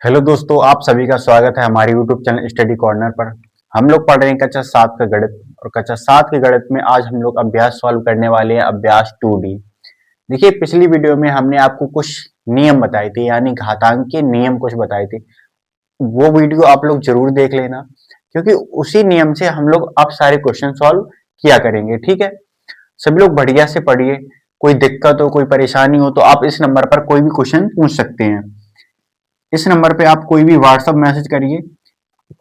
Hello दोस्तों, आप सभी का स्वागत है हमारे यूट्यूब चैनल स्टडी कॉर्नर पर। हम लोग पढ़ रहे हैं कक्षा 7 का गणित। और कक्षा 7 के गणित में आज हम लोग अभ्यास सॉल्व करने वाले हैं, अभ्यास 2D। देखिए, पिछली वीडियो में हमने आपको कुछ नियम बताए थे, यानी घातांक के नियम कुछ बताए थे। वो वीडियो आप लोग जरूर देख लेना, क्योंकि उसी नियम से हम लोग अब सारे क्वेश्चन सॉल्व किया करेंगे। ठीक है, सभी लोग बढ़िया से पढ़िए। कोई दिक्कत हो, कोई परेशानी हो तो आप इस नंबर पर कोई भी क्वेश्चन पूछ सकते हैं। इस नंबर पे आप कोई भी व्हाट्सएप मैसेज करिए,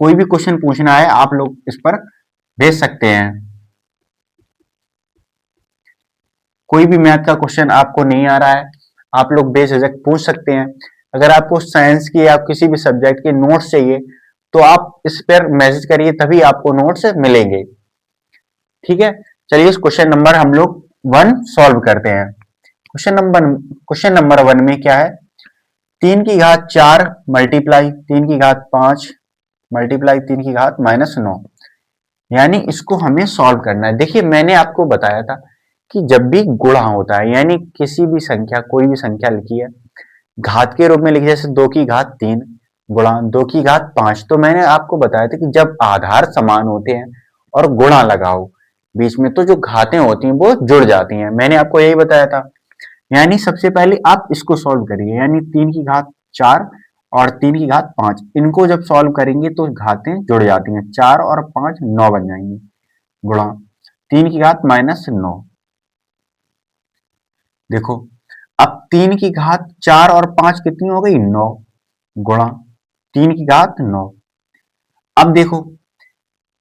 कोई भी क्वेश्चन पूछना है आप लोग इस पर भेज सकते हैं। कोई भी मैथ का क्वेश्चन आपको नहीं आ रहा है, आप लोग बेझिझक पूछ सकते हैं। अगर आपको साइंस की या किसी भी सब्जेक्ट के नोट्स चाहिए तो आप इस पर मैसेज करिए, तभी आपको नोट्स मिलेंगे। ठीक है, चलिए इस क्वेश्चन नंबर हम लोग 1 सॉल्व करते हैं। क्वेश्चन नंबर 1 में क्या है? 3 की घात 4 मल्टीप्लाई 3 की घात 5 मल्टीप्लाई 3 की घात -9, यानी इसको हमें सॉल्व करना है। देखिए, मैंने आपको बताया था कि जब भी गुणा होता है, यानी किसी भी संख्या, कोई भी संख्या लिखी है, घात के रूप में लिखी, जैसे 2 की घात 3 गुणा 2 की घात 5, तो मैंने आपको बताया था कि जब आधार समान होते हैं और गुणा लगाओ बीच में, तो जो घातें होती हैं वो जुड़ जाती हैं। मैंने आपको यही बताया था। यानी सबसे पहले आप इसको सॉल्व करिए, यानी 3 की घात 4 और 3 की घात 5, इनको जब सॉल्व करेंगे तो घातें जुड़ जाती हैं, 4 और 5 9 बन जाएंगी, गुणा 3 की घात -9। देखो, अब 3 की घात 4 और 5 कितनी हो गई? 9, गुणा 3 की घात 9। अब देखो,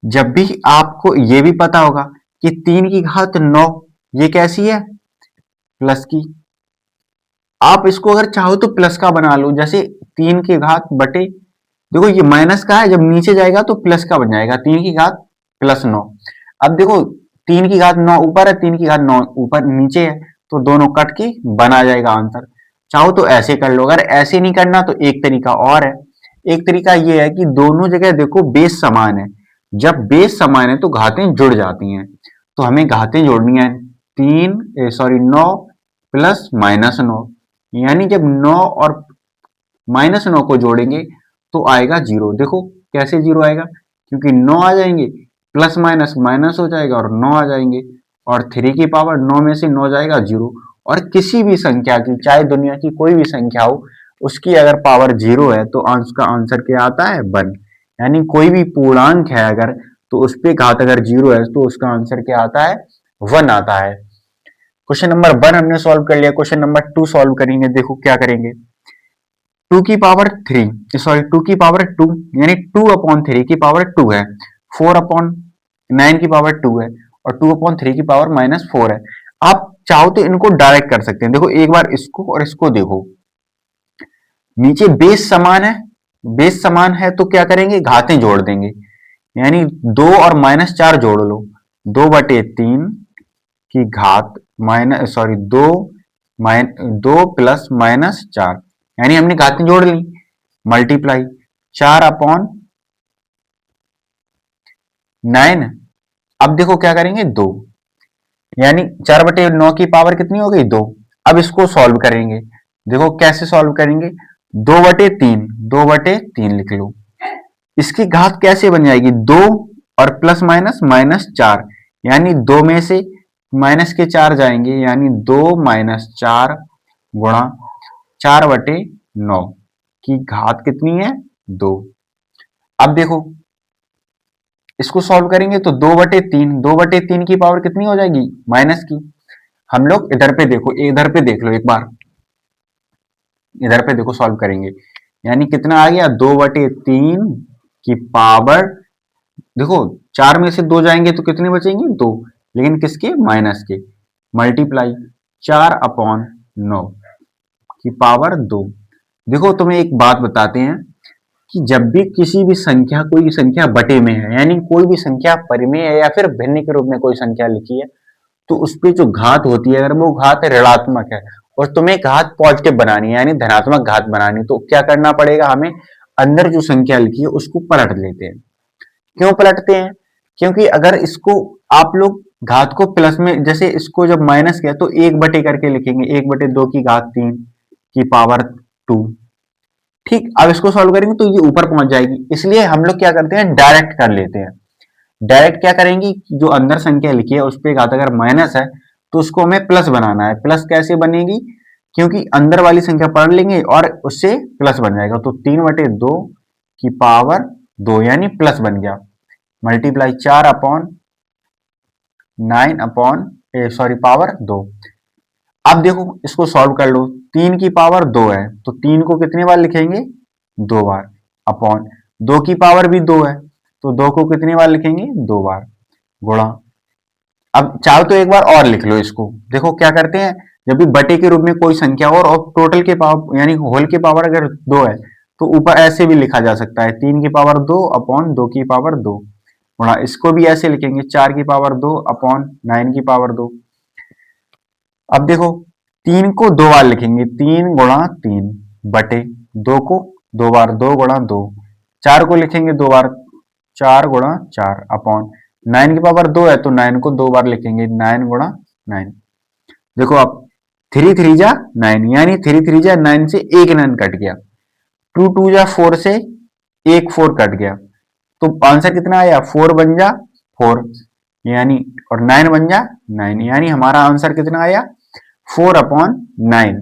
जब भी आपको ये भी पता होगा कि 3 की घात 9 ये कैसी है? प्लस की। आप इसको अगर चाहो तो प्लस का बना लो, जैसे 3 की घात बटे, देखो ये माइनस का है, जब नीचे जाएगा तो प्लस का बन जाएगा, 3 की घात +9। अब देखो, 3 की घात 9 ऊपर है, 3 की घात 9 ऊपर नीचे है, तो दोनों कट के बना जाएगा आंसर। चाहो तो ऐसे कर लो, अगर ऐसे नहीं करना तो एक तरीका और है। एक तरीका ये है कि दोनों जगह देखो बेस समान है, जब बेस समान है तो घातें जुड़ जाती हैं। तो हमें घातें जोड़नी है, 9 प्लस -9, यानी जब 9 और -9 को जोड़ेंगे तो आएगा 0। देखो कैसे 0 आएगा, क्योंकि 9 आ जाएंगे, प्लस माइनस माइनस हो जाएगा और 9 आ जाएंगे, और 3 की पावर 9 में से 9 जाएगा 0। और किसी भी संख्या की, चाहे दुनिया की कोई भी संख्या हो, उसकी अगर पावर 0 है तो उसका आंसर क्या आता है? 1। यानी कोई भी पूर्णांक है अगर, तो उस पे घात अगर 0 है तो उसका आंसर क्या आता है? 1 आता है। क्वेश्चन नंबर 1 हमने सॉल्व कर लिया। क्वेश्चन नंबर 2 सॉल्व करेंगे। देखो क्या करेंगे, 2 की पावर 2 यानी 2/3 की पावर 2 है, 4/9 की पावर 2 है, और 2/3 की पावर -4 है। आप चाहो तो इनको डायरेक्ट कर सकते हैं। देखो एक बार इसको और इसको देखो, नीचे बेस समान है, बेस समान है तो क्या करेंगे? घातें जोड़ देंगे, यानी 2 और -4 जोड़ लो, 2/3 की घात माइनस सॉरी 2 प्लस -4, यानी हमने घातें जोड़ ली, मल्टीप्लाई 4/9। अब देखो क्या करेंगे, 2, यानी 4/9 की पावर कितनी हो गई? 2। अब इसको सॉल्व करेंगे। देखो कैसे सॉल्व करेंगे, 2/3, 2/3 लिख लो। इसकी घात कैसे बन जाएगी? 2 और प्लस माइनस -4, यानी 2 में से माइनस के 4 जाएंगे, यानी 2 - 4 गुणा 4/9 की घात कितनी है? 2। अब देखो इसको सॉल्व करेंगे तो 2/3 की पावर कितनी हो जाएगी? माइनस की। हम लोग इधर पे देखो, इधर पे देख लो एक बार, इधर पे देखो सॉल्व करेंगे, यानी कितना आ गया? 2/3 की पावर, देखो 4 में से 2 जाएंगे तो कितने बचेंगे? 2, लेकिन किसके? माइनस के, मल्टीप्लाई 4/9 की पावर 2। देखो तुम्हें एक बात बताते हैं कि जब भी किसी भी संख्या, कोई संख्या बटे में है, यानी कोई भी संख्या परिमेय है या फिर भिन्न के रूप में कोई संख्या लिखी है, तो उस पे जो घात होती है, अगर वो घात ऋणात्मक है और तुम्हें घात पॉजिटिव बनानी है, यानी धनात्मक घात बनानी, तो क्या करना पड़ेगा हमें? अंदर जो संख्या लिखी है उसको पलट लेते हैं। क्यों पलटते हैं? क्योंकि अगर इसको आप लोग घात को प्लस में, जैसे इसको जब माइनस किया तो 1 बटे करके लिखेंगे, 1/2 की घात 3 की पावर 2। ठीक, अब इसको सॉल्व करेंगे तो ये ऊपर पहुंच जाएगी, इसलिए हम लोग क्या करते हैं, डायरेक्ट कर लेते हैं। डायरेक्ट क्या करेंगे, जो अंदर संख्या लिखी है उस पर घात अगर माइनस है तो उसको हमें प्लस बनाना है। प्लस कैसे बनेगी, क्योंकि अंदर वाली संख्या पढ़ लेंगे और उससे प्लस बन जाएगा, तो 3/2 की पावर 2 यानी प्लस बन गया, मल्टीप्लाई 4/9 पावर 2। अब देखो इसको सॉल्व कर लो, 3 की पावर 2 है तो 3 को कितने बार लिखेंगे, 2 बार, अपॉन 2 की पावर भी 2 है तो 2 को कितने बार लिखेंगे, 2 बार, गुणा। अब चाहो तो एक बार और लिख लो इसको। देखो क्या करते हैं, जब भी बटे के रूप में कोई संख्या और टोटल के पावर यानी होल की पावर अगर 2 है तो ऊपर ऐसे भी लिखा जा सकता है, 3 की पावर 2 अपॉन 2 की पावर 2 गुणा, इसको भी ऐसे लिखेंगे 4 की पावर 2 अपॉन 9 की पावर 2। अब देखो 3 को 2 बार लिखेंगे, 3 गुणा 3 बटे 2 को 2 बार, 2 गुणा 2, 4 को लिखेंगे 2 बार, 4 गुणा 4 अपॉन 9 की पावर 2 है तो 9 को 2 बार लिखेंगे, 9 गुणा 9। देखो अब 3 3 जा 9 यानी 3 3 जा 9 से एक 9 कट गया, 2 2 जा 4 से एक 4 कट गया, तो आंसर कितना आया, 4 बन जा 4 यानी, और 9 बन जा 9 यानी हमारा आंसर कितना आया, 4/9।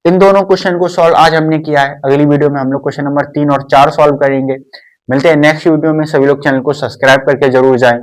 इन दोनों क्वेश्चन को सॉल्व आज हमने किया है। अगली वीडियो में हम लोग क्वेश्चन नंबर 3 और 4 सॉल्व करेंगे। मिलते हैं नेक्स्ट वीडियो में, सभी लोग चैनल को सब्सक्राइब करके जरूर जाएं।